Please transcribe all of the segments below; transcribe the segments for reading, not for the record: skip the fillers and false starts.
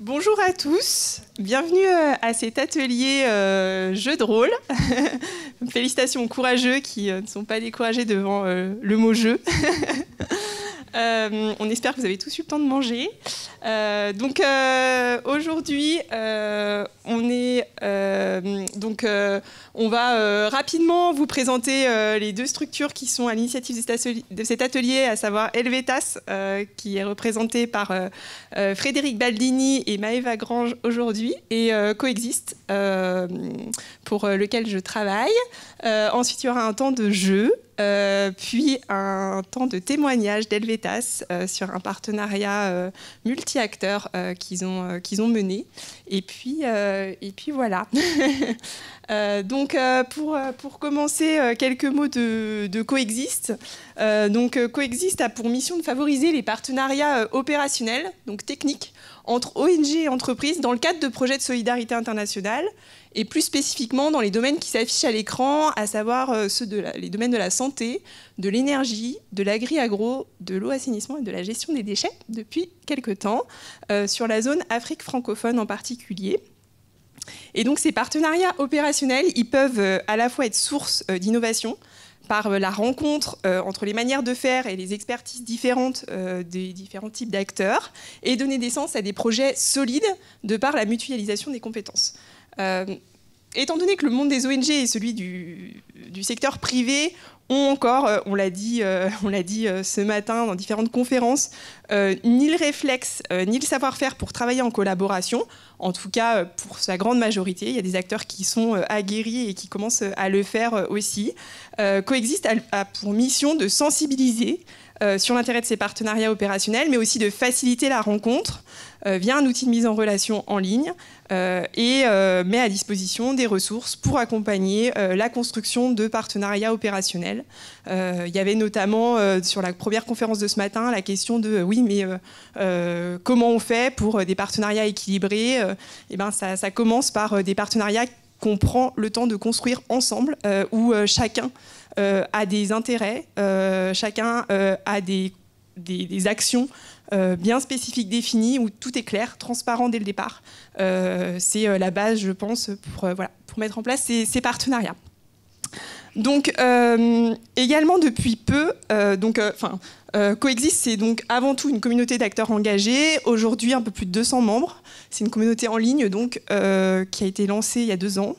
Bonjour à tous, bienvenue à cet atelier jeu de rôle. Félicitations aux courageux qui ne sont pas découragés devant le mot jeu. On espère que vous avez tous eu le temps de manger. Aujourd'hui, on va rapidement vous présenter les deux structures qui sont à l'initiative de cet atelier, à savoir Helvetas, qui est représenté par Frédéric Baldini et Maëva Grange aujourd'hui, et Coexiste, pour lequel je travaille. Ensuite, il y aura un temps de jeu. Puis un temps de témoignage d'Helvetas sur un partenariat multi-acteurs qu'ils ont mené. Et puis voilà. Pour commencer, quelques mots de Coexiste. Coexiste a pour mission de favoriser les partenariats opérationnels, donc techniques, entre ONG et entreprises dans le cadre de projets de solidarité internationale, et plus spécifiquement dans les domaines qui s'affichent à l'écran, à savoir les domaines de la santé, de l'énergie, de l'agri-agro, de l'eau-assainissement et de la gestion des déchets depuis quelques temps, sur la zone Afrique francophone en particulier. Et donc ces partenariats opérationnels, ils peuvent à la fois être source d'innovation, par la rencontre entre les manières de faire et les expertises différentes des différents types d'acteurs, et donner naissance à des projets solides de par la mutualisation des compétences. Étant donné que le monde des ONG et celui du secteur privé ont encore, on l'a dit ce matin dans différentes conférences, ni le réflexe, ni le savoir-faire pour travailler en collaboration, en tout cas pour sa grande majorité. Il y a des acteurs qui sont aguerris et qui commencent à le faire aussi. Coexiste a pour mission de sensibiliser sur l'intérêt de ces partenariats opérationnels, mais aussi de faciliter la rencontre via un outil de mise en relation en ligne et met à disposition des ressources pour accompagner la construction de partenariats opérationnels. Il y avait notamment sur la première conférence de ce matin la question de comment on fait pour des partenariats équilibrés. Ça commence par des partenariats qu'on prend le temps de construire ensemble, où chacun a des intérêts, chacun a des actions bien spécifiques définies, où tout est clair, transparent dès le départ. C'est la base, je pense, pour mettre en place ces partenariats. Donc, également depuis peu, Coexiste, c'est donc avant tout une communauté d'acteurs engagés. Aujourd'hui, un peu plus de 200 membres. C'est une communauté en ligne donc, qui a été lancée il y a 2 ans.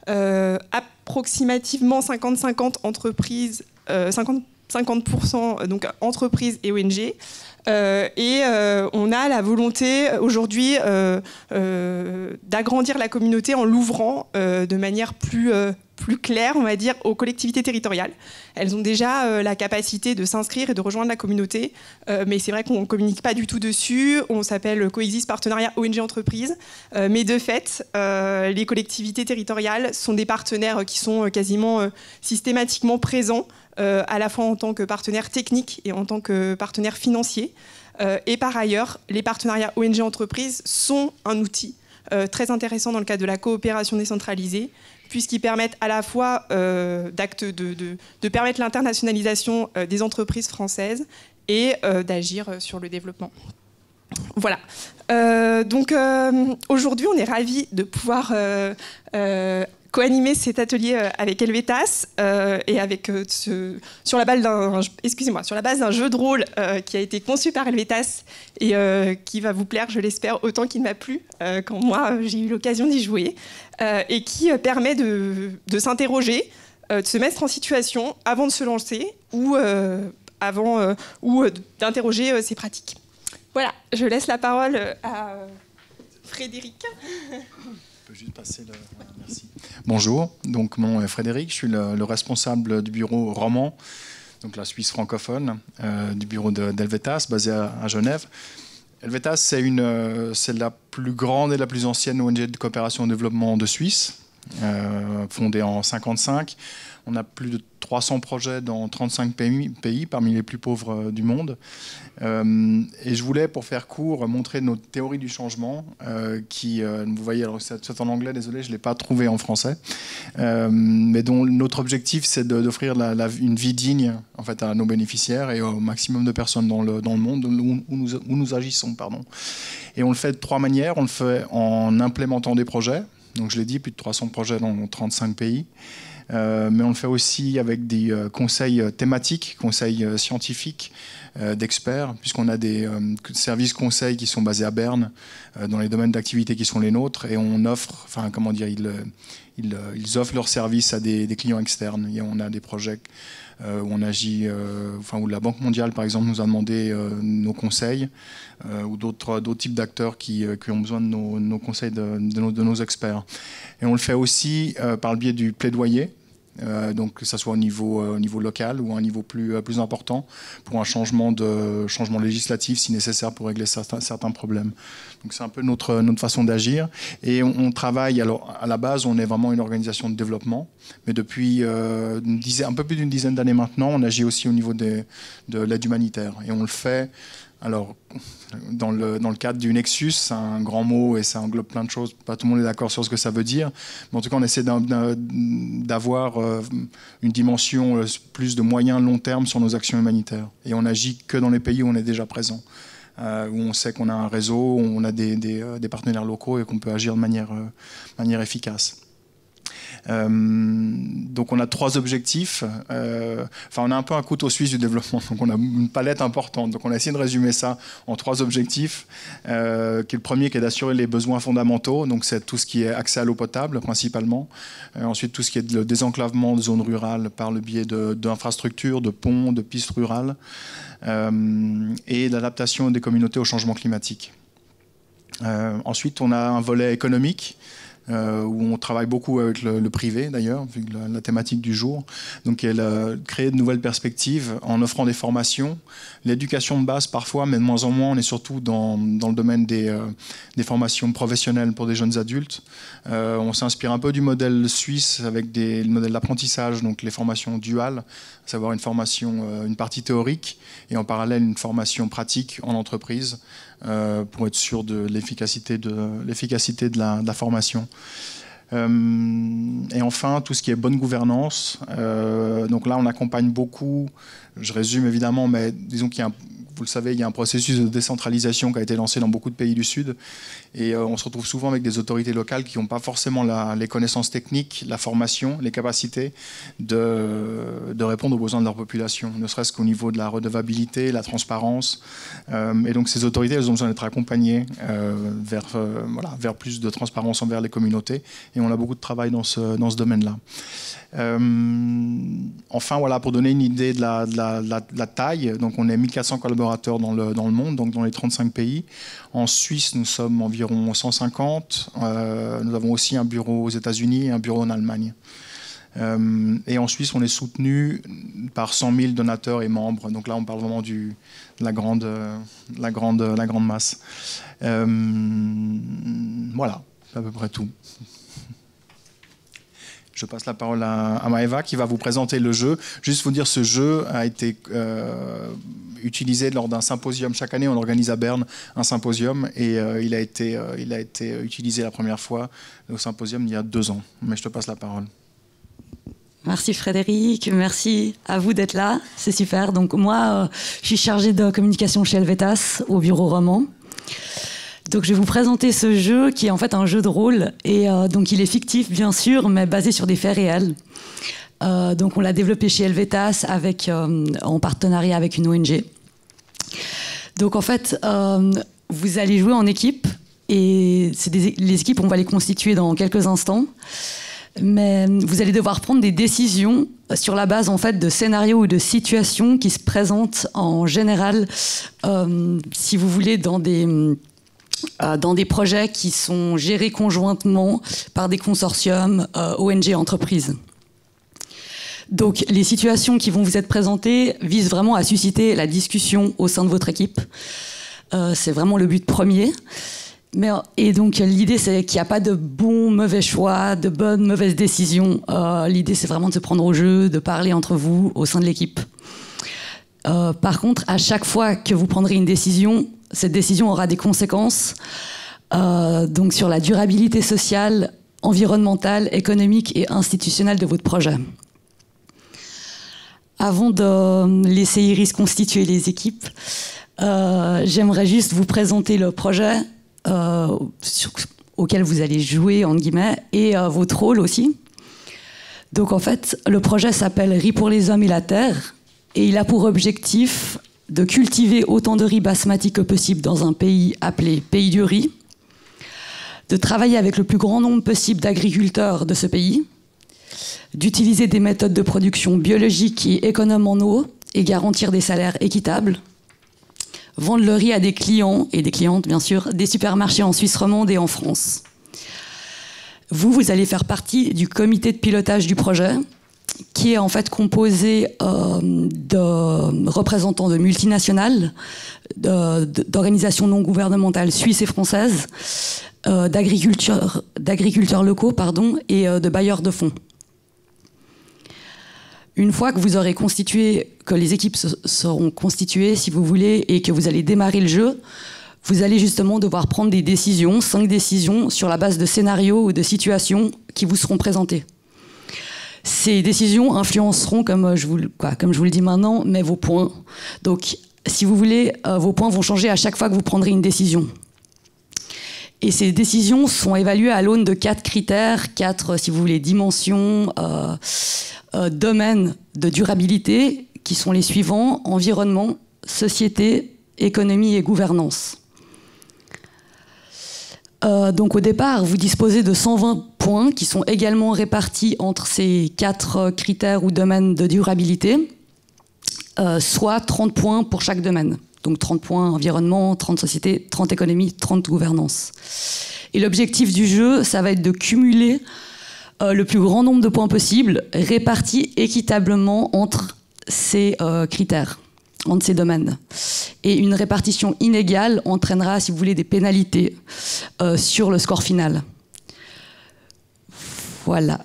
Approximativement 50-50 entreprises, 50% donc entreprises et ONG. On a la volonté aujourd'hui d'agrandir la communauté en l'ouvrant de manière plus claire, on va dire, aux collectivités territoriales. Elles ont déjà la capacité de s'inscrire et de rejoindre la communauté, mais c'est vrai qu'on ne communique pas du tout dessus. On s'appelle Coexiste Partenariat ONG Entreprise, mais de fait, les collectivités territoriales sont des partenaires qui sont quasiment systématiquement présents, à la fois en tant que partenaire technique et en tant que partenaire financier. Et par ailleurs, les partenariats ONG Entreprises sont un outil très intéressant dans le cadre de la coopération décentralisée, puisqu'ils permettent à la fois de permettre l'internationalisation des entreprises françaises et d'agir sur le développement. Voilà. Aujourd'hui, on est ravis de pouvoir co-animer cet atelier avec Helvetas et avec sur la base d'un jeu de rôle qui a été conçu par Helvetas et qui va vous plaire, je l'espère, autant qu'il m'a plu quand moi j'ai eu l'occasion d'y jouer et qui permet de s'interroger, de se mettre en situation avant de se lancer ou d'interroger ses pratiques. Voilà, je laisse la parole à Frédéric. Je peux juste passer le... Merci. Bonjour, donc mon nom est Frédéric, je suis le responsable du bureau roman, donc la Suisse francophone, du bureau d'Helvetas, basé à Genève. Helvetas, c'est la plus grande et la plus ancienne ONG de coopération au développement de Suisse, fondée en 1955. On a plus de 300 projets dans 35 pays, parmi les plus pauvres du monde. Et je voulais, pour faire court, montrer notre théorie du changement, vous voyez, alors c'est en anglais, désolé, je ne l'ai pas trouvé en français, mais dont notre objectif, c'est d'offrir une vie digne en fait, à nos bénéficiaires et au maximum de personnes dans le monde où nous agissons. Pardon. Et on le fait de 3 manières. On le fait en implémentant des projets. Donc je l'ai dit, plus de 300 projets dans 35 pays. Mais on le fait aussi avec des conseils thématiques, conseils scientifiques, d'experts, puisqu'on a des services conseils qui sont basés à Berne, dans les domaines d'activité qui sont les nôtres, et on offre, enfin comment dire, ils offrent leurs services à des clients externes. Et on a des projets où on agit, où la Banque mondiale, par exemple, nous a demandé nos conseils, ou d'autres types d'acteurs qui ont besoin de nos conseils, de nos experts. Et on le fait aussi par le biais du plaidoyer. Donc que ce soit au niveau local ou à un niveau plus important, pour un changement législatif si nécessaire pour régler certains problèmes. Donc c'est un peu notre façon d'agir. Et on travaille, alors à la base on est vraiment une organisation de développement, mais depuis un peu plus d'une dizaine d'années maintenant, on agit aussi au niveau de l'aide humanitaire. Et on le fait, alors, dans le cadre du Nexus, c'est un grand mot et ça englobe plein de choses. Pas tout le monde est d'accord sur ce que ça veut dire. Mais en tout cas, on essaie d'avoir une dimension plus de moyen long terme sur nos actions humanitaires. Et on agit que dans les pays où on est déjà présent. Où on sait qu'on a un réseau, où on a des partenaires locaux et qu'on peut agir de manière efficace. Donc on a 3 objectifs. On a un peu un couteau suisse du développement, donc on a une palette importante. Donc on a essayé de résumer ça en 3 objectifs. Qui est le premier, qui est d'assurer les besoins fondamentaux. Donc c'est tout ce qui est accès à l'eau potable principalement. Ensuite tout ce qui est le désenclavement de zones rurales par le biais d'infrastructures, de ponts, de pistes rurales, et l'adaptation des communautés au changement climatique. Ensuite on a un volet économique, où on travaille beaucoup avec le privé d'ailleurs, vu la thématique du jour. Donc créer de nouvelles perspectives en offrant des formations, l'éducation de base parfois, mais de moins en moins. On est surtout dans le domaine des formations professionnelles pour des jeunes adultes. On s'inspire un peu du modèle suisse avec le modèle d'apprentissage, donc les formations duales, à savoir une partie théorique et en parallèle une formation pratique en entreprise, pour être sûr de l'efficacité de la formation. Et enfin, tout ce qui est bonne gouvernance. Donc là, on accompagne beaucoup, je résume évidemment, mais disons vous le savez, il y a un processus de décentralisation qui a été lancé dans beaucoup de pays du Sud. Et on se retrouve souvent avec des autorités locales qui n'ont pas forcément les connaissances techniques, la formation, les capacités de répondre aux besoins de leur population, ne serait-ce qu'au niveau de la redevabilité, la transparence. Et donc ces autorités, elles ont besoin d'être accompagnées vers plus de transparence envers les communautés. Et on a beaucoup de travail dans ce domaine-là. Enfin, voilà, pour donner une idée de la taille, donc on est 1400 collaborateurs dans le monde, donc dans les 35 pays. En Suisse, nous sommes environ 150. Nous avons aussi un bureau aux États-Unis et un bureau en Allemagne. Et en Suisse, on est soutenu par 100 000 donateurs et membres. Donc là, on parle vraiment de la grande masse. Voilà, c'est à peu près tout. Je passe la parole à Maëva qui va vous présenter le jeu. Juste vous dire, ce jeu a été utilisé lors d'un symposium. Chaque année, on organise à Berne un symposium et il a été utilisé la première fois au symposium il y a 2 ans. Mais je te passe la parole. Merci Frédéric, merci à vous d'être là, c'est super. Donc moi, je suis chargée de communication chez Helvetas au bureau roman. Donc je vais vous présenter ce jeu qui est en fait un jeu de rôle et donc il est fictif bien sûr mais basé sur des faits réels. Donc on l'a développé chez Helvetas en partenariat avec une ONG. Donc en fait vous allez jouer en équipe et les équipes on va les constituer dans quelques instants. Mais vous allez devoir prendre des décisions sur la base en fait de scénarios ou de situations qui se présentent en général si vous voulez dans des projets qui sont gérés conjointement par des consortiums, ONG, entreprises. Donc, les situations qui vont vous être présentées visent vraiment à susciter la discussion au sein de votre équipe. C'est vraiment le but premier. Et donc, l'idée, c'est qu'il n'y a pas de bon, mauvais choix, de bonnes, mauvaises décisions. L'idée, c'est vraiment de se prendre au jeu, de parler entre vous au sein de l'équipe. Par contre, à chaque fois que vous prendrez une décision, cette décision aura des conséquences donc sur la durabilité sociale, environnementale, économique et institutionnelle de votre projet. Avant de laisser Iris constituer les équipes, j'aimerais juste vous présenter le projet auquel vous allez jouer, entre guillemets, et votre rôle aussi. Donc en fait, le projet s'appelle Riz pour les hommes et la terre, et il a pour objectif de cultiver autant de riz basmati que possible dans un pays appelé Pays du riz, de travailler avec le plus grand nombre possible d'agriculteurs de ce pays, d'utiliser des méthodes de production biologiques et économes en eau et garantir des salaires équitables, vendre le riz à des clients et des clientes, bien sûr, des supermarchés en Suisse romande et en France. Vous allez faire partie du comité de pilotage du projet, qui est en fait composé de représentants de multinationales, d'organisations non gouvernementales suisses et françaises, d'agriculteurs locaux, et de bailleurs de fonds. Une fois que vous aurez constitué, que les équipes seront constituées, si vous voulez, et que vous allez démarrer le jeu, vous allez justement devoir prendre des décisions, 5 décisions, sur la base de scénarios ou de situations qui vous seront présentées. Ces décisions influenceront, comme je vous le dis maintenant, mais vos points. Donc, si vous voulez, vos points vont changer à chaque fois que vous prendrez une décision. Et ces décisions sont évaluées à l'aune de 4 critères, 4, si vous voulez, dimensions, domaines de durabilité, qui sont les suivants: environnement, société, économie et gouvernance. Donc au départ, vous disposez de 120 points qui sont également répartis entre ces 4 critères ou domaines de durabilité, soit 30 points pour chaque domaine. Donc 30 points environnement, 30 société, 30 économie, 30 gouvernance. Et l'objectif du jeu, ça va être de cumuler le plus grand nombre de points possible, répartis équitablement entre ces critères, entre ces domaines. Et une répartition inégale entraînera, si vous voulez, des pénalités sur le score final. Voilà.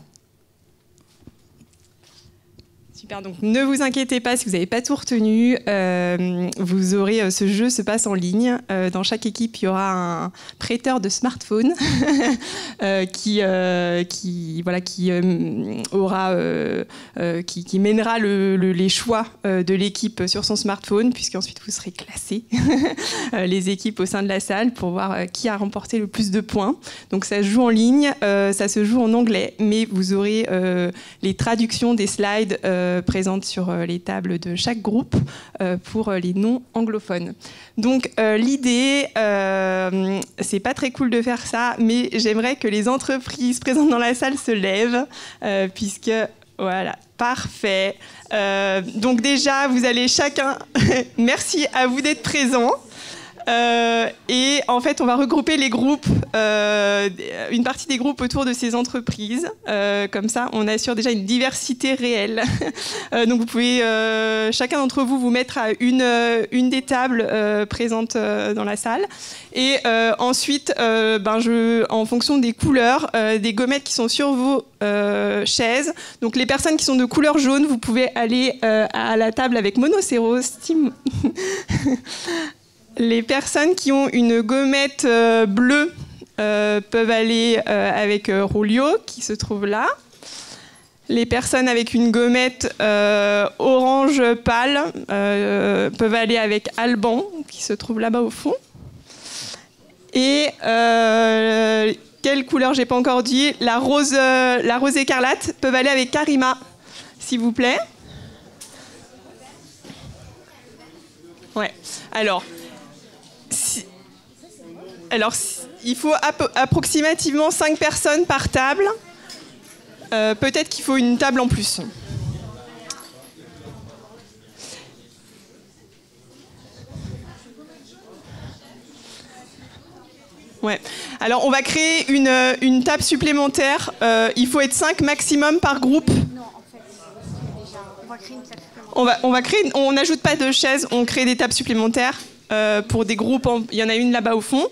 Super, donc ne vous inquiétez pas si vous n'avez pas tout retenu. Vous aurez, ce jeu se passe en ligne. Dans chaque équipe, il y aura un prêteur de smartphone qui mènera les choix de l'équipe sur son smartphone, puisqu'ensuite vous serez classés les équipes au sein de la salle pour voir qui a remporté le plus de points. Donc ça se joue en ligne, ça se joue en anglais, mais vous aurez les traductions des slides présentes sur les tables de chaque groupe pour les non-anglophones. Donc l'idée, c'est pas très cool de faire ça, mais j'aimerais que les entreprises présentes dans la salle se lèvent, puisque voilà, parfait. Donc déjà, vous allez chacun... Merci à vous d'être présents. Et en fait, on va regrouper les groupes, une partie des groupes autour de ces entreprises. Comme ça, on assure déjà une diversité réelle. Donc, vous pouvez, chacun d'entre vous, vous mettre à une des tables présentes dans la salle. Et ensuite, en fonction des couleurs, des gommettes qui sont sur vos chaises. Donc, les personnes qui sont de couleur jaune, vous pouvez aller à la table avec Monocéros, Team... Les personnes qui ont une gommette bleue peuvent aller avec Rolio, qui se trouve là. Les personnes avec une gommette orange pâle peuvent aller avec Alban, qui se trouve là-bas au fond. Et quelle couleur, j'ai pas encore dit, la rose écarlate peuvent aller avec Karima, s'il vous plaît. Ouais. Alors, il faut approximativement 5 personnes par table. Peut-être qu'il faut une table en plus. Ouais. Alors, on va créer une table supplémentaire. Il faut être 5 maximum par groupe. Non, en fait, déjà, on va créer une table supplémentaire. On n'ajoute pas de chaises, on crée des tables supplémentaires. Pour des groupes, il y en a une là-bas au fond.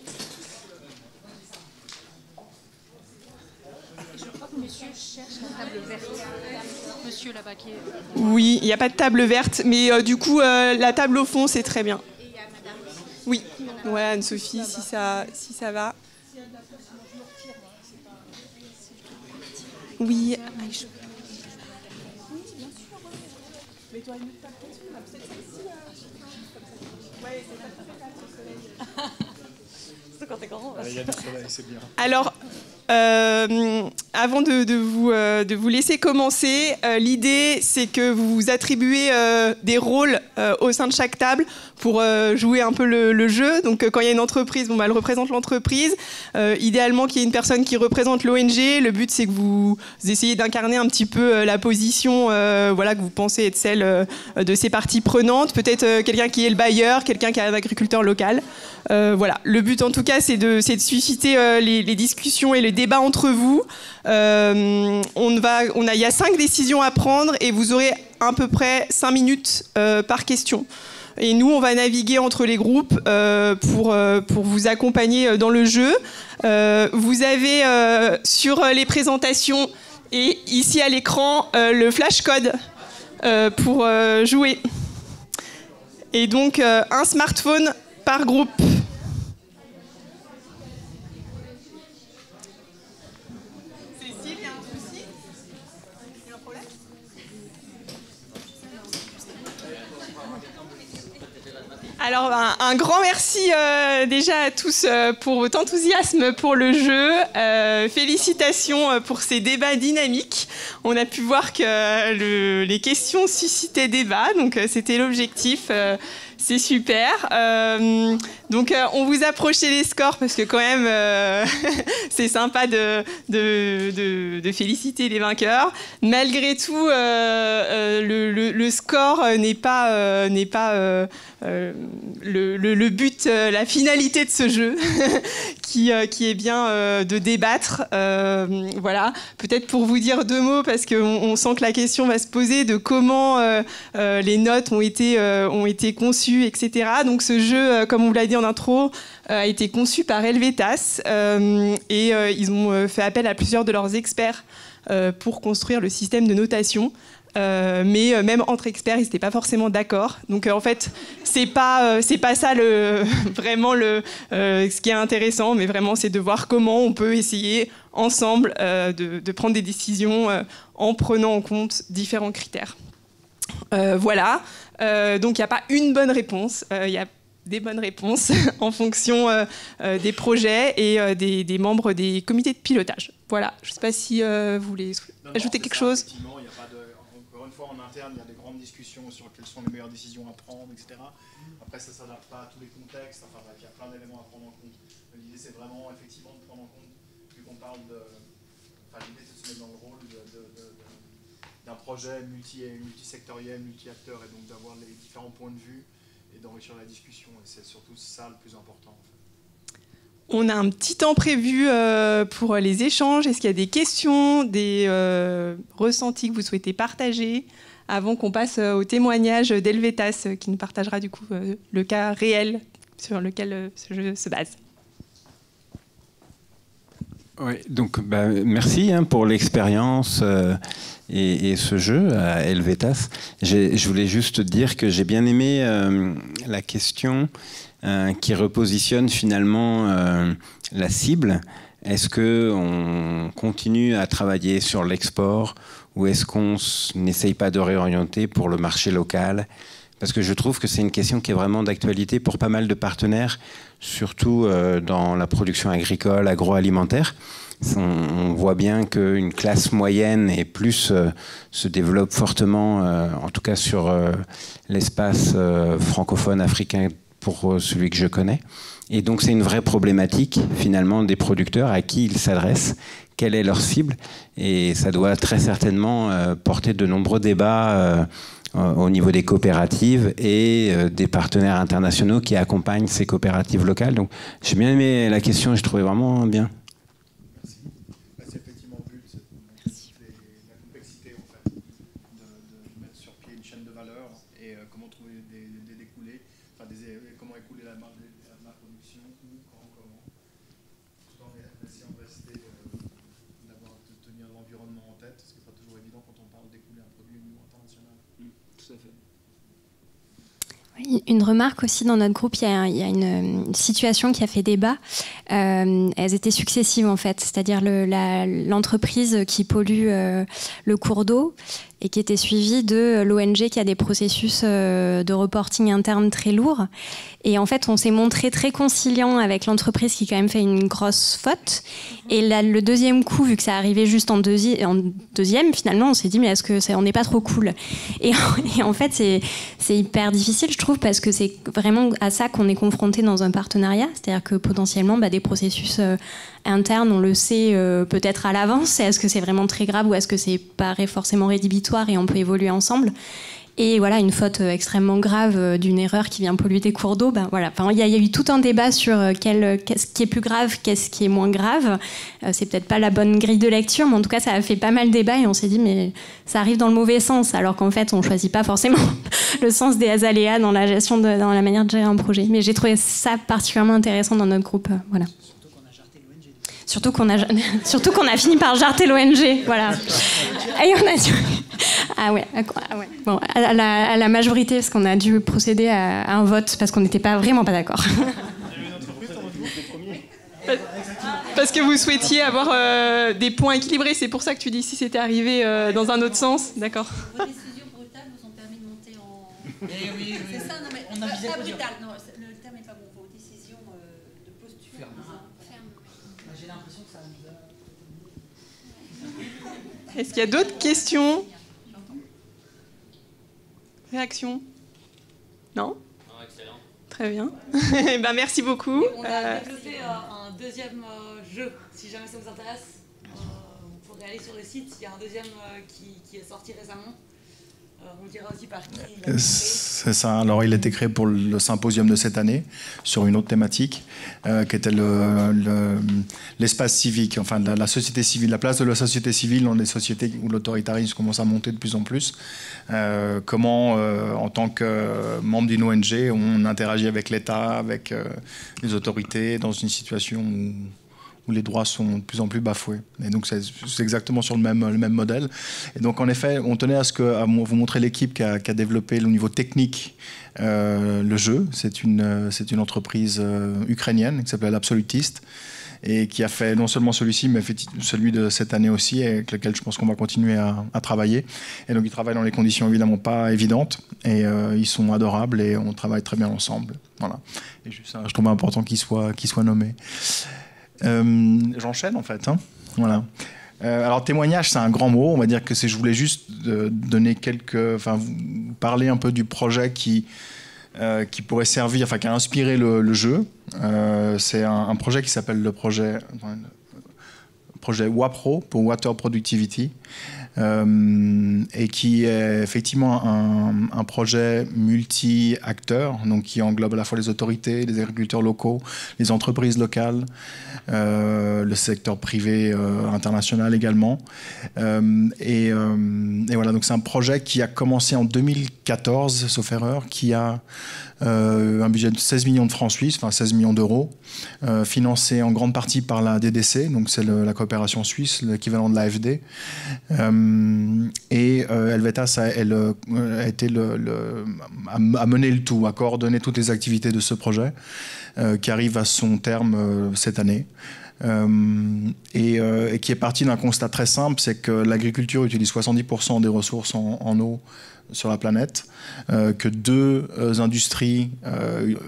Je crois que monsieur cherche la table verte. Monsieur là-bas qui est... Oui, il n'y a pas de table verte, mais du coup, la table au fond, c'est très bien. Et il y a madame. Oui, ouais, Anne-Sophie, si ça va. Oui, bien sûr. Mets-toi une table dessus, peut-être celle-ci. Ouais, c'est pas très tard, ce soleil. quand t'es grand. Il y a du soleil, c'est bien. Alors, avant de vous laisser commencer, l'idée, c'est que vous vous attribuez des rôles au sein de chaque table pour jouer un peu le jeu. Donc, quand il y a une entreprise, elle représente l'entreprise. Idéalement, qu'il y ait une personne qui représente l'ONG. Le but, c'est que vous essayez d'incarner un petit peu la position que vous pensez être celle de ces parties prenantes. Peut-être quelqu'un qui est le bailleur, quelqu'un qui est un agriculteur local. Le but, en tout cas, c'est de susciter les discussions et les débats entre vous. Il y a 5 décisions à prendre et vous aurez à peu près 5 minutes par question. Et nous, on va naviguer entre les groupes pour vous accompagner dans le jeu. Vous avez sur les présentations et ici à l'écran le flashcode pour jouer. Et donc, un smartphone par groupe. Cécile, il y a un souci? Il y a un problème? Alors, un grand merci déjà à tous pour votre enthousiasme pour le jeu. Félicitations pour ces débats dynamiques. On a pu voir que les questions suscitaient débat, donc c'était l'objectif. C'est super. Donc, on vous approchez les scores parce que quand même, c'est sympa de féliciter les vainqueurs. Malgré tout, le score n'est pas le but, la finalité de ce jeu, qui est bien de débattre. Voilà. Peut-être pour vous dire 2 mots, parce qu'on sent que la question va se poser de comment les notes ont été conçues, etc. Donc ce jeu, comme on vous l'a dit en intro, a été conçu par Helvetas et ils ont fait appel à plusieurs de leurs experts pour construire le système de notation. Mais même entre experts, ils n'étaient pas forcément d'accord. Donc en fait, c'est pas ça vraiment ce qui est intéressant, mais vraiment c'est de voir comment on peut essayer ensemble de prendre des décisions en prenant en compte différents critères. Voilà. Donc il n'y a pas une bonne réponse. Il y a des bonnes réponses en fonction des projets et des membres des comités de pilotage. Voilà. Je ne sais pas si vous voulez ajouter quelque chose. Encore une fois, en interne, il y a des grandes discussions sur quelles sont les meilleures décisions à prendre, etc. Après, ça ne s'adapte pas à tous les contextes. Enfin, il y a plein d'éléments à prendre en compte. L'idée, c'est vraiment, effectivement, de prendre en compte, vu qu'on parle l'idée, c'est de se mettre dans le rôle d'un projet multisectoriel, multi-acteur, et donc d'avoir les différents points de vue et d'enrichir la discussion. Et c'est surtout ça le plus important, en fait. On a un petit temps prévu pour les échanges. Est-ce qu'il y a des questions, des ressentis que vous souhaitez partager avant qu'on passe au témoignage d'Helvetas qui nous partagera du coup le cas réel sur lequel ce jeu se base. Oui, donc merci pour l'expérience et ce jeu à Helvetas. Je voulais juste dire que j'ai bien aimé la question qui repositionne finalement la cible. Est-ce qu'on continue à travailler sur l'export ou est-ce qu'on n'essaye pas de réorienter pour le marché local? Parce que je trouve que c'est une question qui est vraiment d'actualité pour pas mal de partenaires, surtout dans la production agricole, agroalimentaire. On voit bien qu'une classe moyenne et plus se développe fortement, en tout cas sur l'espace francophone africain pour celui que je connais. Et donc c'est une vraie problématique finalement des producteurs à qui ils s'adressent, quelle est leur cible, et ça doit très certainement porter de nombreux débats au niveau des coopératives et des partenaires internationaux qui accompagnent ces coopératives locales. Donc j'ai bien aimé la question et je trouvais vraiment bien. Merci. C'est effectivement le but, c'est la complexité en fait, de mettre sur pied une chaîne de valeur et comment trouver des découlés, enfin comment écouler la production, où, quand, comment, tout en essayant de rester, de tenir l'environnement en tête, ce qui n'est pas toujours évident quand on parle d'écouler un produit au niveau international. Tout à fait. Une remarque aussi dans notre groupe, il y a une situation qui a fait débat. Elles étaient successives en fait, c'est-à-dire l'entreprise qui pollue le cours d'eau et qui était suivi de l'ONG qui a des processus de reporting interne très lourds. Et en fait, on s'est montré très conciliant avec l'entreprise qui quand même fait une grosse faute. Et là, le deuxième coup, vu que ça arrivait juste en deuxième, finalement, on s'est dit, mais est-ce que on n'est pas trop cool? Et en fait, c'est hyper difficile, je trouve, parce que c'est vraiment à ça qu'on est confronté dans un partenariat. C'est-à-dire que potentiellement, des processus internes, on le sait peut-être à l'avance. Est-ce que c'est vraiment très grave ou est-ce que c'est pas forcément rédhibitoire et on peut évoluer ensemble? Et voilà, une faute extrêmement grave d'une erreur qui vient polluer des cours d'eau. Voilà. Enfin, il y a eu tout un débat sur qu'est-ce qui est plus grave, qu'est-ce qui est moins grave. C'est peut-être pas la bonne grille de lecture, mais en tout cas, ça a fait pas mal de débat et on s'est dit, mais ça arrive dans le mauvais sens, alors qu'en fait, on choisit pas forcément le sens des aléas dans la gestion, dans la manière de gérer un projet. Mais j'ai trouvé ça particulièrement intéressant dans notre groupe. Voilà. Surtout qu'on a fini par jarter l'ONG, voilà. Et on a dû... Ah ouais. Bon, à la majorité, parce qu'on a dû procéder à un vote, parce qu'on n'était vraiment pas d'accord. Parce que vous souhaitiez avoir des points équilibrés, c'est pour ça que tu dis si c'était arrivé dans un autre sens, d'accord. Vos décisions brutales vous ont permis de monter en... Oui. C'est ça, non mais on a pas brutal, non, le terme n'est pas bon. Vos décisions de posture ferme. J'ai l'impression que ça nous a... Est-ce qu'il y a d'autres questions? Réaction? Non? Excellent. Très bien. Merci beaucoup. On a développé un deuxième jeu, si jamais ça vous intéresse. Vous pourrez aller sur le site, il y a un deuxième qui est sorti récemment. On dira aussi par qui il a été créé. C'est ça. Alors, il a été créé pour le symposium de cette année, sur une autre thématique, qui était l'espace civique, enfin la société civile, la place de la société civile dans des sociétés où l'autoritarisme commence à monter de plus en plus. Comment, en tant que membre d'une ONG, on interagit avec l'État, avec les autorités, dans une situation où les droits sont de plus en plus bafoués. Et donc, c'est exactement sur le même modèle. Et donc, en effet, on tenait à vous montrer l'équipe qui a développé au niveau technique le jeu. C'est une entreprise ukrainienne qui s'appelle Absolutist et qui a fait non seulement celui-ci, mais celui de cette année aussi, avec lequel je pense qu'on va continuer à travailler. Et donc, ils travaillent dans les conditions évidemment pas évidentes, et ils sont adorables, et on travaille très bien ensemble. Voilà. Et juste ça, je trouve important qu'ils soient nommés. J'enchaîne en fait. Voilà. Alors témoignage, c'est un grand mot. On va dire que je voulais juste donner vous parler un peu du projet qui pourrait servir, qui a inspiré le jeu. C'est un projet qui s'appelle le projet WAPRO pour Water Productivity. Et qui est effectivement un projet multi-acteurs, donc qui englobe à la fois les autorités, les agriculteurs locaux, les entreprises locales, le secteur privé international également. Et voilà, donc c'est un projet qui a commencé en 2014, sauf erreur, qui a un budget de 16 millions de francs suisses, enfin 16 millions d'euros, financé en grande partie par la DDC, donc c'est la coopération suisse, l'équivalent de l'AFD. Et Helvetas a mené le tout, a coordonné toutes les activités de ce projet qui arrive à son terme cette année. Et qui est parti d'un constat très simple, c'est que l'agriculture utilise 70% des ressources en eau sur la planète, que deux industries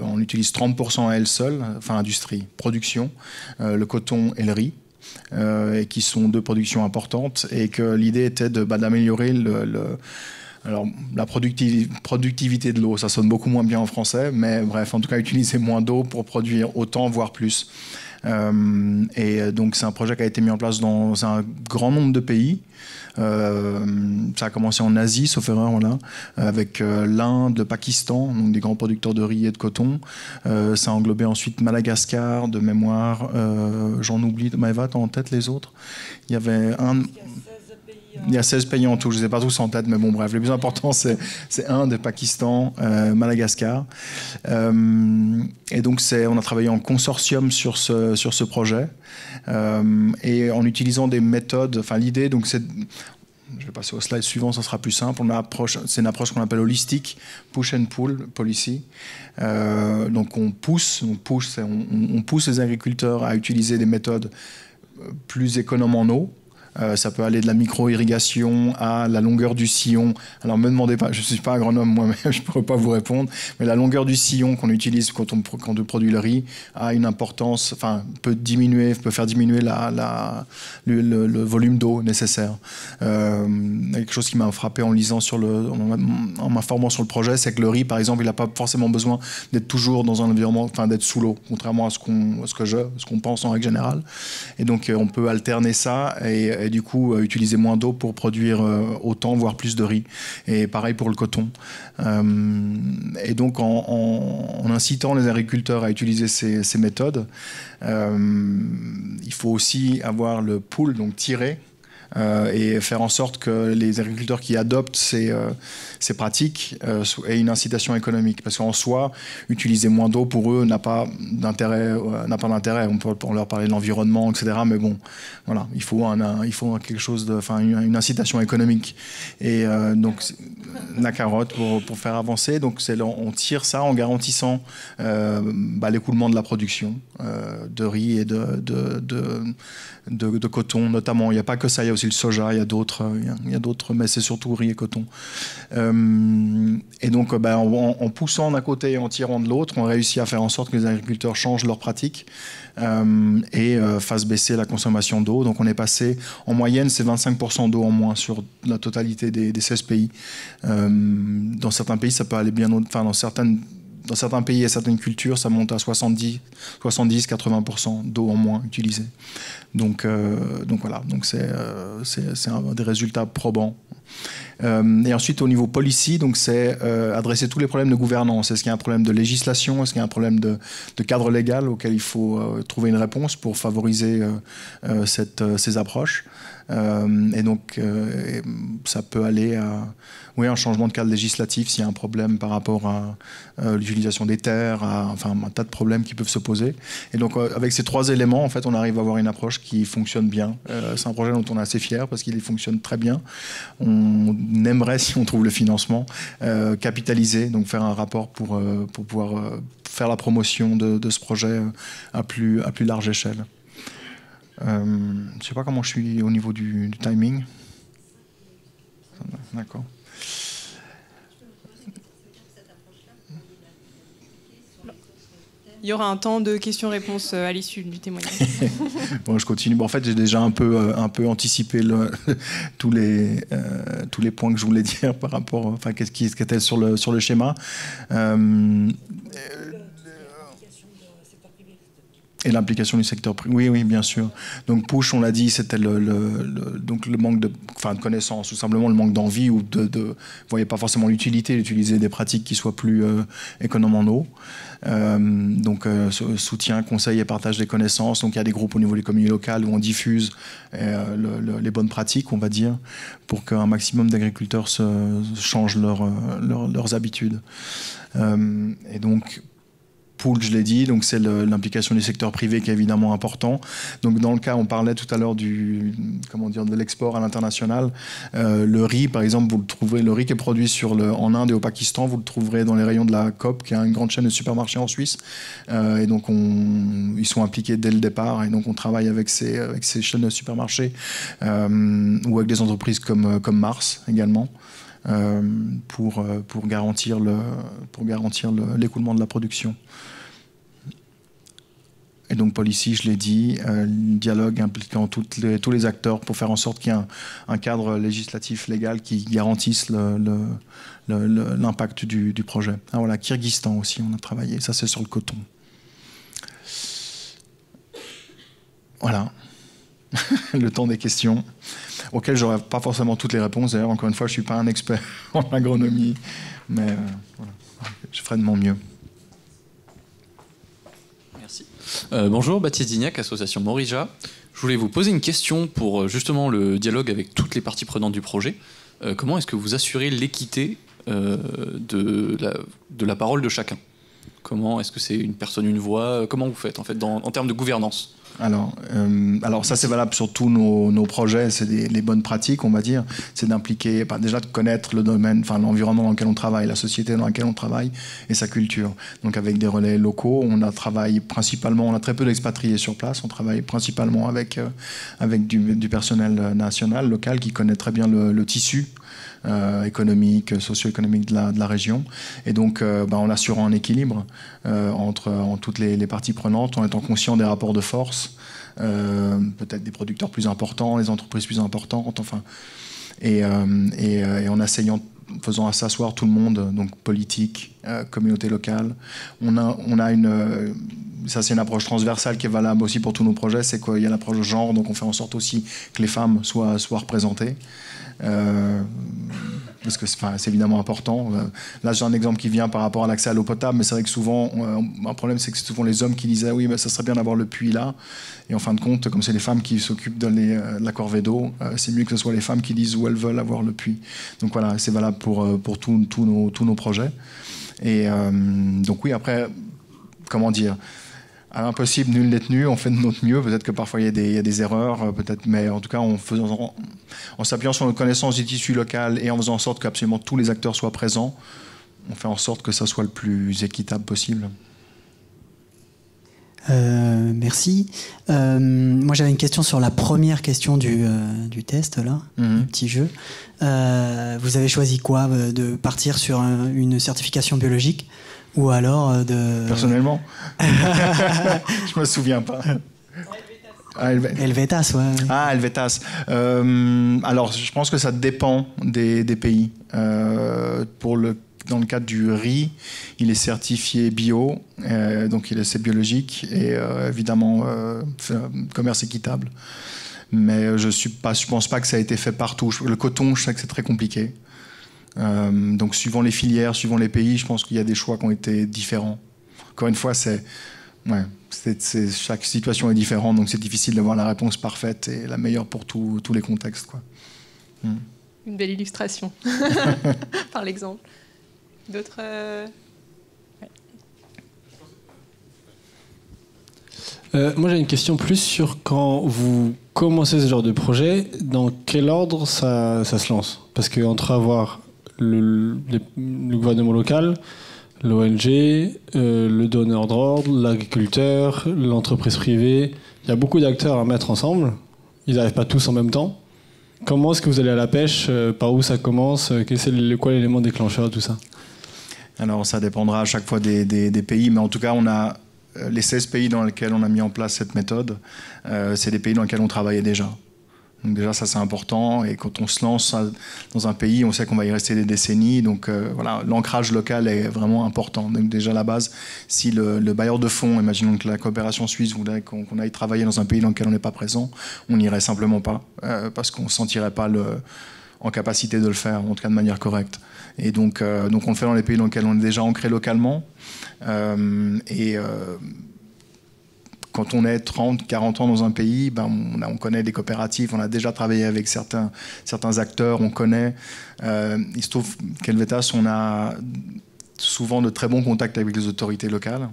en utilisent 30% à elles seules, enfin industrie, production, le coton et le riz, et qui sont deux productions importantes, et que l'idée était d'améliorer alors, la productivité de l'eau. Ça sonne beaucoup moins bien en français, mais bref, en tout cas, utiliser moins d'eau pour produire autant, voire plus. Et donc, c'est un projet qui a été mis en place dans un grand nombre de pays. Ça a commencé en Asie, sauf erreur, voilà, avec l'Inde, le Pakistan, donc des grands producteurs de riz et de coton. Ça a englobé ensuite Madagascar, de mémoire. J'en oublie. Maëva, t'as en tête les autres? Il y avait il y a 16 pays en tout, je ne les ai pas tous en tête, mais bon, bref, le plus important, c'est Inde, Pakistan, Madagascar. Et donc, on a travaillé en consortium sur ce projet, et en utilisant des méthodes, l'idée, donc c'est... Je vais passer au slide suivant, ça sera plus simple. C'est une approche qu'on appelle holistique, push and pull policy. Donc on pousse les agriculteurs à utiliser des méthodes plus économes en eau, Ça peut aller de la micro-irrigation à la longueur du sillon. Alors, me demandez pas, je ne suis pas agronome moi-même, je ne pourrais pas vous répondre, mais la longueur du sillon qu'on utilise quand on produit le riz a une importance, enfin, peut faire diminuer le volume d'eau nécessaire. Quelque chose qui m'a frappé en lisant en m'informant sur le projet, c'est que le riz, par exemple, il n'a pas forcément besoin d'être toujours dans un environnement, enfin, d'être sous l'eau, contrairement à ce qu'on pense en règle générale. Et donc, on peut alterner ça et du coup, utiliser moins d'eau pour produire autant, voire plus de riz. Et pareil pour le coton. Et donc, en incitant les agriculteurs à utiliser ces méthodes, il faut aussi avoir le pull, donc tirer, et faire en sorte que les agriculteurs qui adoptent ces pratiques aient une incitation économique. Parce qu'en soi, utiliser moins d'eau pour eux n'a pas d'intérêt. On peut leur parler de l'environnement, etc. Mais bon, voilà, il faut quelque chose une incitation économique. Et donc, la carotte pour faire avancer. Donc, on tire ça en garantissant l'écoulement de la production de riz et de coton, notamment. Il n'y a pas que ça, il y a aussi le soja, il y a d'autres, mais c'est surtout riz et coton. Et donc, en poussant d'un côté et en tirant de l'autre, on réussit à faire en sorte que les agriculteurs changent leurs pratiques et fassent baisser la consommation d'eau. Donc, on est passé, en moyenne, c'est 25% d'eau en moins sur la totalité des 16 pays. Dans certains pays, ça peut aller bien au-delà. Dans certains pays et certaines cultures, ça monte à 70-80% d'eau en moins utilisée. Donc voilà, donc c'est des résultats probants. Et ensuite, au niveau policy, donc c'est adresser tous les problèmes de gouvernance. Est-ce qu'il y a un problème de législation? Est-ce qu'il y a un problème de cadre légal auquel il faut trouver une réponse pour favoriser ces approches? Et donc, ça peut aller à un changement de cadre législatif s'il y a un problème par rapport à l'utilisation des terres, un tas de problèmes qui peuvent se poser. Et donc, avec ces trois éléments, en fait, on arrive à avoir une approche qui fonctionne bien. C'est un projet dont on est assez fier parce qu'il fonctionne très bien. On aimerait, si on trouve le financement, capitaliser, donc faire un rapport pour pouvoir faire la promotion de ce projet à plus large échelle. Je ne sais pas comment je suis au niveau du timing. D'accord. Il y aura un temps de questions-réponses à l'issue du témoignage. Bon, je continue. Bon, en fait, j'ai déjà un peu anticipé tous les points que je voulais dire par rapport, qu'est-ce qui était sur le schéma. Et l'implication du secteur privé. Oui, bien sûr. Donc push, on l'a dit, c'était donc le manque de connaissances, tout simplement le manque d'envie ou vous voyez pas forcément l'utilité d'utiliser des pratiques qui soient plus économes en eau. Donc soutien, conseil et partage des connaissances. Donc il y a des groupes au niveau des communautés locales où on diffuse les bonnes pratiques, on va dire, pour qu'un maximum d'agriculteurs changent leurs habitudes. Et donc pool, je l'ai dit, donc c'est l'implication du secteur privé qui est évidemment important. Donc dans le cas, on parlait tout à l'heure de l'export à l'international. Le riz, par exemple, vous le trouverez, le riz qui est produit en Inde et au Pakistan, vous le trouverez dans les rayons de la Coop, qui est une grande chaîne de supermarchés en Suisse. Et donc ils sont impliqués dès le départ. Et donc on travaille avec ces chaînes de supermarchés ou avec des entreprises comme Mars également. Pour garantir l'écoulement de la production. Et donc policy, je l'ai dit, dialogue impliquant tous les acteurs pour faire en sorte qu'il y ait un cadre législatif légal qui garantisse l'impact du projet. Ah voilà, Kyrgyzstan aussi, on a travaillé, ça c'est sur le coton. Voilà, le temps des questions, auxquelles j'aurais pas forcément toutes les réponses. D'ailleurs, encore une fois, je suis pas un expert en agronomie, mais voilà, je ferai de mon mieux. Merci. Bonjour, Baptiste Dignac, association Morija. Je voulais vous poser une question pour justement le dialogue avec toutes les parties prenantes du projet. Comment est-ce que vous assurez l'équité de la parole de chacun? Comment est-ce que c'est une personne, une voix? Comment vous faites en fait en termes de gouvernance? Alors ça c'est valable sur tous nos projets, c'est les bonnes pratiques on va dire, c'est d'impliquer, déjà de connaître le domaine, enfin l'environnement dans lequel on travaille, la société dans laquelle on travaille et sa culture. Donc avec des relais locaux, on a très peu d'expatriés sur place, on travaille principalement avec du personnel national, local qui connaît très bien le tissu économique, socio-économique de la région, et donc en assurant un équilibre entre toutes les parties prenantes, en étant conscient des rapports de force, peut-être des producteurs plus importants, les entreprises plus importantes, enfin, et en faisant s'asseoir tout le monde, donc politique, communauté locale. Ça c'est une approche transversale qui est valable aussi pour tous nos projets, c'est qu'il y a l'approche de genre, donc on fait en sorte aussi que les femmes soient représentées. Parce que c'est évidemment important. Là, j'ai un exemple qui vient par rapport à l'accès à l'eau potable, mais c'est vrai que souvent, un problème, c'est que c'est souvent les hommes qui disaient oui, mais ça serait bien d'avoir le puits là. Et en fin de compte, comme c'est les femmes qui s'occupent de la corvée d'eau, c'est mieux que ce soit les femmes qui disent où elles veulent avoir le puits. Donc voilà, c'est valable pour tous nos projets. Et donc oui, après, comment dire, à l'impossible, nul n'est tenu, on fait de notre mieux. Peut-être que parfois il y a des erreurs, peut-être, mais en tout cas, en s'appuyant sur notre connaissance du tissu local et en faisant en sorte qu'absolument tous les acteurs soient présents, on fait en sorte que ça soit le plus équitable possible. Merci. Moi, j'avais une question sur la première question du test, là, le petit jeu. Vous avez choisi quoi? De partir sur une certification biologique ou alors de... Personnellement je me souviens pas. Helvetas, ouais. Ah, Helvetas. Alors, je pense que ça dépend des pays. Dans le cadre du riz, il est certifié bio, donc c'est biologique et évidemment commerce équitable. Mais je pense pas que ça a été fait partout. Le coton, je sais que c'est très compliqué. Donc suivant les filières, suivant les pays, je pense qu'il y a des choix qui ont été différents. Encore une fois, chaque situation est différente, donc c'est difficile d'avoir la réponse parfaite et la meilleure pour tous les contextes, quoi. Une belle illustration, par l'exemple. D'autres Moi j'ai une question plus sur quand vous commencez ce genre de projet, dans quel ordre ça se lance? Parce qu'entre avoir le gouvernement local, l'ONG, le donneur d'ordre, l'agriculteur, l'entreprise privée, il y a beaucoup d'acteurs à mettre ensemble, ils n'arrivent pas tous en même temps. Comment est-ce que vous allez à la pêche? Par où ça commence? Quoi l'élément déclencheur, tout ça? Alors ça dépendra à chaque fois des pays, mais en tout cas on a les 16 pays dans lesquels on a mis en place cette méthode, c'est des pays dans lesquels on travaillait déjà. Donc déjà ça c'est important, et quand on se lance dans un pays, on sait qu'on va y rester des décennies, donc voilà, l'ancrage local est vraiment important. Donc déjà à la base, si le bailleur de fonds, imaginons que la coopération suisse voudrait qu'on aille travailler dans un pays dans lequel on n'est pas présent, on n'irait simplement pas, parce qu'on ne se sentirait pas en capacité de le faire, en tout cas de manière correcte. Et donc on le fait dans les pays dans lesquels on est déjà ancré localement. Quand on est 30, 40 ans dans un pays, on connaît des coopératives, on a déjà travaillé avec certains acteurs, on connaît. Il se trouve qu'Helvetas, on a souvent de très bons contacts avec les autorités locales.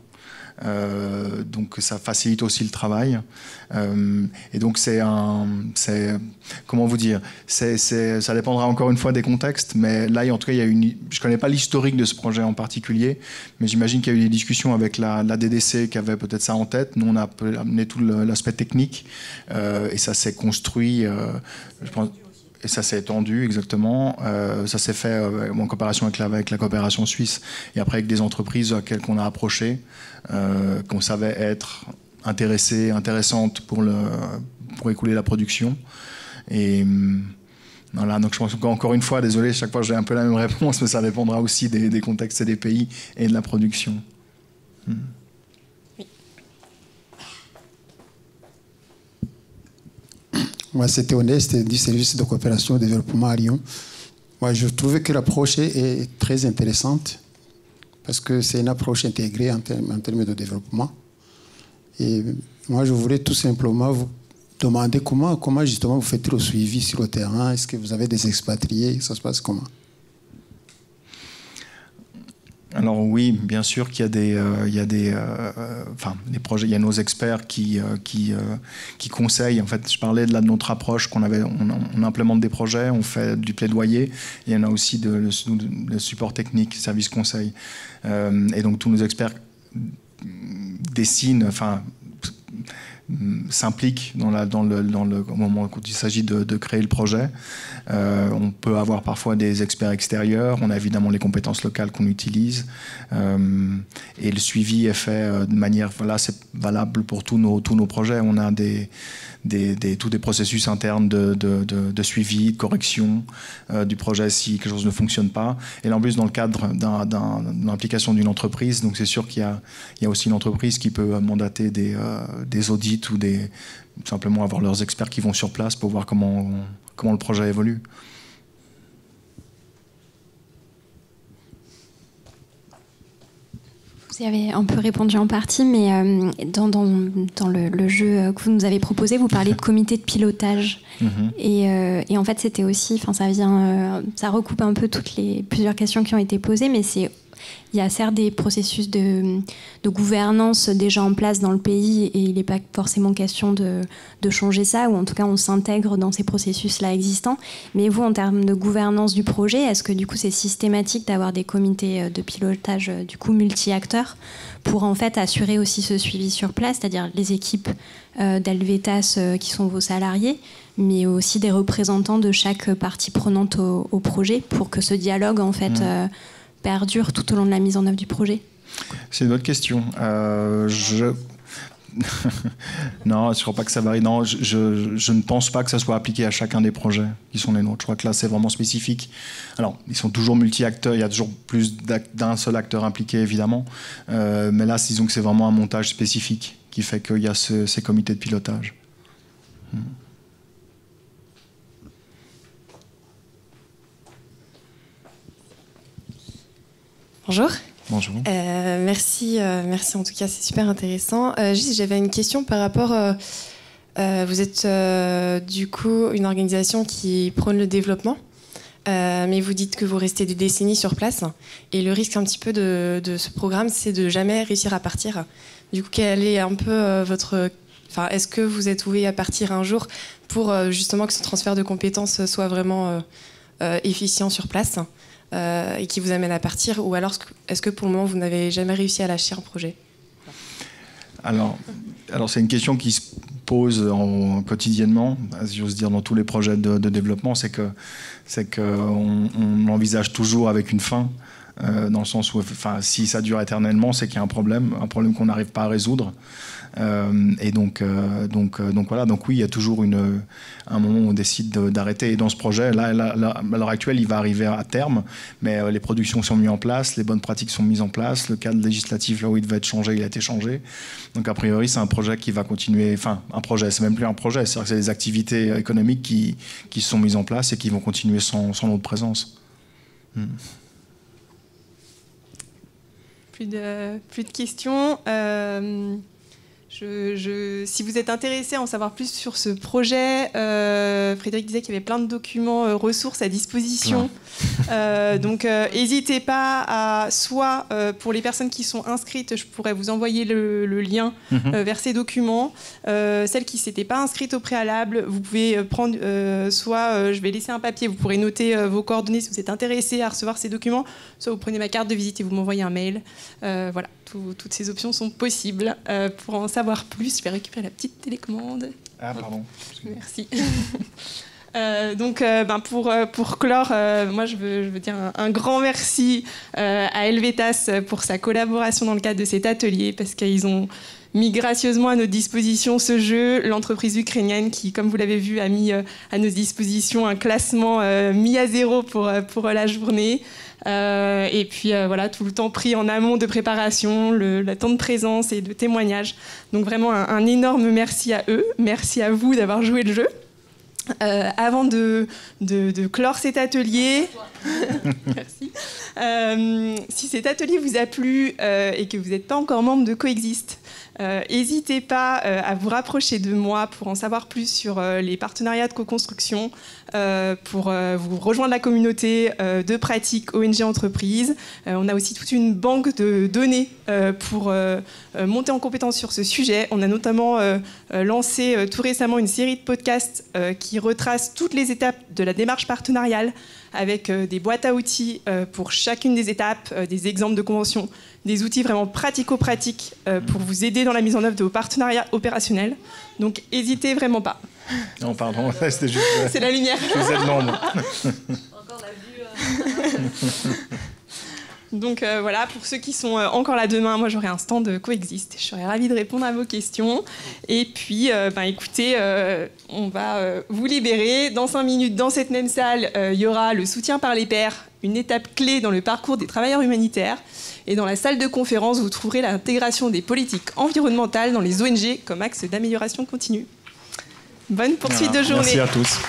Donc ça facilite aussi le travail. Et donc comment vous dire, ça dépendra encore une fois des contextes, mais là en tout cas je ne connais pas l'historique de ce projet en particulier, mais j'imagine qu'il y a eu des discussions avec la DDC qui avait peut-être ça en tête. Nous on a amené tout l'aspect technique, et ça s'est construit, je pense. Et ça s'est étendu, exactement. Ça s'est fait en coopération avec la coopération suisse, et après avec des entreprises auxquelles on a approché, qu'on savait être intéressantes pour écouler la production. Et voilà, donc je pense qu'encore une fois, désolé, chaque fois j'ai un peu la même réponse, mais ça dépendra aussi des contextes et des pays et de la production. Moi, c'était Honest du service de coopération et développement à Lyon. Moi, je trouvais que l'approche est très intéressante parce que c'est une approche intégrée en termes de développement. Et moi, je voulais tout simplement vous demander comment justement vous faites le suivi sur le terrain. Est-ce que vous avez des expatriés? Ça se passe comment? Alors oui, bien sûr qu'il y a des projets, il y a nos experts qui conseillent. En fait, je parlais de notre approche on implémente des projets, on fait du plaidoyer. Il y en a aussi le support technique, service conseil. Et donc tous nos experts dessinent, s'impliquent au moment où il s'agit de créer le projet. On peut avoir parfois des experts extérieurs. On a évidemment les compétences locales qu'on utilise. Et le suivi est fait de manière... Voilà, c'est valable pour tous nos projets. On a tous des processus internes de suivi, de correction du projet si quelque chose ne fonctionne pas. Et là, en plus, dans le cadre d'une implication d'une entreprise, donc c'est sûr qu'il y a aussi une entreprise qui peut mandater des audits ou simplement avoir leurs experts qui vont sur place pour voir comment le projet évolue. Vous y avez un peu répondu en partie, mais dans le jeu que vous nous avez proposé, vous parlez de comité de pilotage. Et en fait, c'était aussi, ça recoupe un peu plusieurs questions qui ont été posées, mais il y a certes des processus de gouvernance déjà en place dans le pays et il n'est pas forcément question de changer ça, ou en tout cas on s'intègre dans ces processus-là existants. Mais vous, en termes de gouvernance du projet, est-ce que du coup c'est systématique d'avoir des comités de pilotage du coup multi-acteurs pour en fait assurer aussi ce suivi sur place, c'est-à-dire les équipes d'Helvetas qui sont vos salariés, mais aussi des représentants de chaque partie prenante au projet pour que ce dialogue en fait perdure tout au long de la mise en œuvre du projet? C'est une bonne question. Non, je ne crois pas que ça varie. Non, je ne pense pas que ça soit appliqué à chacun des projets qui sont les nôtres. Je crois que là, c'est vraiment spécifique. Alors, ils sont toujours multi-acteurs. Il y a toujours plus d'un seul acteur impliqué, évidemment. Mais là, disons que c'est vraiment un montage spécifique qui fait qu'il y a ces comités de pilotage. Bonjour. Bonjour. Merci en tout cas, c'est super intéressant. J'avais une question par rapport... vous êtes du coup une organisation qui prône le développement, mais vous dites que vous restez des décennies sur place. Et le risque un petit peu de ce programme, c'est de jamais réussir à partir. Du coup, quel est un peu votre... est-ce que vous êtes ouvert à partir un jour pour justement que ce transfert de compétences soit vraiment efficient sur place et qui vous amène à partir, ou alors est-ce que pour le moment vous n'avez jamais réussi à lâcher un projet? Alors c'est une question qui se pose quotidiennement, si j'ose dire, dans tous les projets de développement, c'est qu'on envisage toujours avec une fin, dans le sens où si ça dure éternellement, c'est qu'il y a un problème qu'on n'arrive pas à résoudre. Et donc voilà, donc oui, il y a toujours un moment où on décide d'arrêter. Et dans ce projet, là, à l'heure actuelle, il va arriver à terme, mais les productions sont mises en place, les bonnes pratiques sont mises en place, le cadre législatif, là où il devait être changé, il a été changé. Donc a priori, c'est un projet qui va continuer, un projet, c'est même plus un projet, c'est-à-dire que c'est des activités économiques qui sont mises en place et qui vont continuer sans notre présence. Plus de questions. Si vous êtes intéressé à en savoir plus sur ce projet, Frédéric disait qu'il y avait plein de documents, ressources à disposition. Donc n'hésitez pas à, soit pour les personnes qui sont inscrites, je pourrais vous envoyer le lien vers ces documents. Celles qui ne s'étaient pas inscrites au préalable, vous pouvez prendre, soit je vais laisser un papier, vous pourrez noter vos coordonnées si vous êtes intéressé à recevoir ces documents, soit vous prenez ma carte de visite et vous m'envoyez un mail. Voilà, toutes ces options sont possibles. Pour en savoir plus, je vais récupérer la petite télécommande. Ah, pardon. Merci. Donc, pour clore, moi, je veux dire un grand merci à Helvetas pour sa collaboration dans le cadre de cet atelier, parce qu'ils ont mis gracieusement à notre disposition ce jeu. L'entreprise ukrainienne qui, comme vous l'avez vu, a mis à nos dispositions un classement mis à 0 pour la journée. Et puis voilà, tout le temps pris en amont de préparation, le temps de présence et de témoignage. Donc vraiment un énorme merci à eux. Merci à vous d'avoir joué le jeu. Avant de clore cet atelier, merci. Si cet atelier vous a plu et que vous n'êtes pas encore membre de Coexiste, N'hésitez pas à vous rapprocher de moi pour en savoir plus sur les partenariats de co-construction, pour vous rejoindre la communauté de pratiques ONG Entreprises. On a aussi toute une banque de données pour monter en compétence sur ce sujet. On a notamment lancé tout récemment une série de podcasts qui retrace toutes les étapes de la démarche partenariale, avec des boîtes à outils pour chacune des étapes, des exemples de conventions, des outils vraiment pratico-pratiques pour vous aider dans la mise en œuvre de vos partenariats opérationnels. Donc, n'hésitez vraiment pas. Non, pardon, c'était juste... C'est la lumière. Je vous ai de l'ombre. Encore la vue. Donc voilà, pour ceux qui sont encore là demain, moi j'aurai un stand Coexiste. Je serais ravie de répondre à vos questions. Et puis, écoutez, on va vous libérer. Dans 5 minutes, dans cette même salle, il y aura le soutien par les pairs, une étape clé dans le parcours des travailleurs humanitaires. Et dans la salle de conférence, vous trouverez l'intégration des politiques environnementales dans les ONG comme axe d'amélioration continue. Bonne poursuite de journée. Merci à tous.